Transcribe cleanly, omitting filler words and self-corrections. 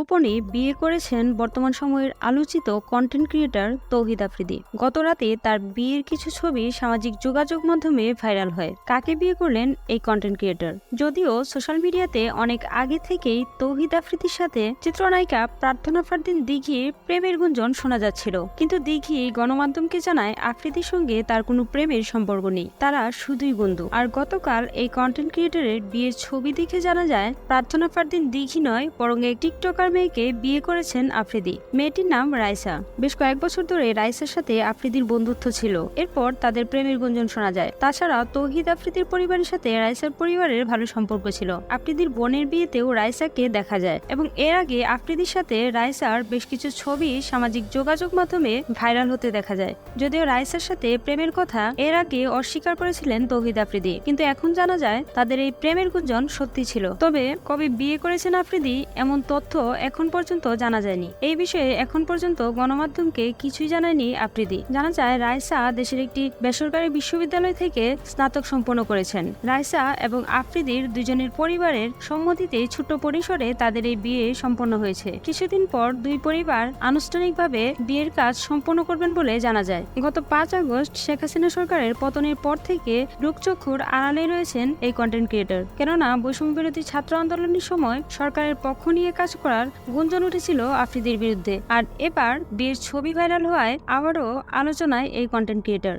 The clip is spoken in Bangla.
গোপনে বিয়ে করেছেন বর্তমান সময়ের আলোচিত কন্টেন্ট ক্রিয়েটর তৌহিদ আফ্রিদি। গত রাতে তার বিয়ের কিছু ছবি সামাজিক যোগাযোগ মাধ্যমে ভাইরাল হয়। কাকে বিয়ে করলেন এই কন্টেন্ট ক্রিয়েটর? যদিও সোশ্যাল মিডিয়াতে অনেক আগে থেকেই তৌহিদ আফ্রিদির সাথে চিত্রনায়িকা প্রার্থনা ফারদিন দিঘির প্রেমের গুঞ্জন শোনা যাচ্ছিল, কিন্তু দিঘি গণমাধ্যমকে জানায় আফ্রিদির সঙ্গে তার কোনো প্রেমের সম্পর্ক নেই, তারা শুধুই বন্ধু। আর গতকাল এই কন্টেন্ট ক্রিয়েটরের বিয়ের ছবি দেখে জানা যায় প্রার্থনা ফারদিন দিঘি নয়, বরং এক টিকটকার মেয়েকে বিয়ে করেছেন আফ্রিদি। মেয়েটির নাম রাইসা। বেশ কয়েক বছর ধরে রাইসার সাথে আফ্রিদির বন্ধুত্ব ছিল, এরপর তাদের প্রেমের গুঞ্জন শোনা যায়। তাছাড়া তৌহিদ আফ্রিদির পরিবারের সাথে রাইসার পরিবারের ভালো সম্পর্ক ছিল। আফ্রিদির বোনের বিয়েতেও রাইসাকে দেখা যায় এবং এর আগে আফ্রিদির সাথে রাইসার বেশ কিছু ছবি সামাজিক যোগাযোগ মাধ্যমে ভাইরাল হতে দেখা যায়। যদিও রাইসার সাথে প্রেমের কথা এর আগে অস্বীকার করেছিলেন তৌহিদ আফ্রিদি, কিন্তু এখন জানা যায় তাদের এই প্রেমের গুঞ্জন সত্যি ছিল। তবে কবে বিয়ে করেছেন আফ্রিদি এমন তথ্য এখন পর্যন্ত জানা যায়নি। এই বিষয়ে এখন পর্যন্ত গণমাধ্যমকে কিছুই জানায়নি আফ্রিদি। জানা যায় রাইসা দেশের একটি বেসরকারি বিশ্ববিদ্যালয় থেকে স্নাতক সম্পন্ন করেছেন। রাইসা এবং আফ্রিদির দুজনের পরিবারের সম্মতিতে ছোট্ট পরিসরে তাদের এই বিয়ে সম্পন্ন হয়েছে। কিছুদিন পর দুই পরিবার আনুষ্ঠানিকভাবে বিয়ের কাজ সম্পন্ন করবেন বলে জানা যায়। গত 5 আগস্ট শেখ হাসিনা সরকারের পতনের পর থেকে লোকচক্ষুর আড়ালে রয়েছেন এই কন্টেন্ট ক্রিয়েটর। কেননা বৈষম্য বিরোধী ছাত্র আন্দোলনের সময় সরকারের পক্ষ নিয়ে কাজ করার গুঞ্জন উঠেছিল আফ্রিদির বিরুদ্ধে। আর এবার বিয়ের ছবি ভাইরাল হওয়ায় আবারও আলোচনায় এই কন্টেন্ট ক্রিয়েটর।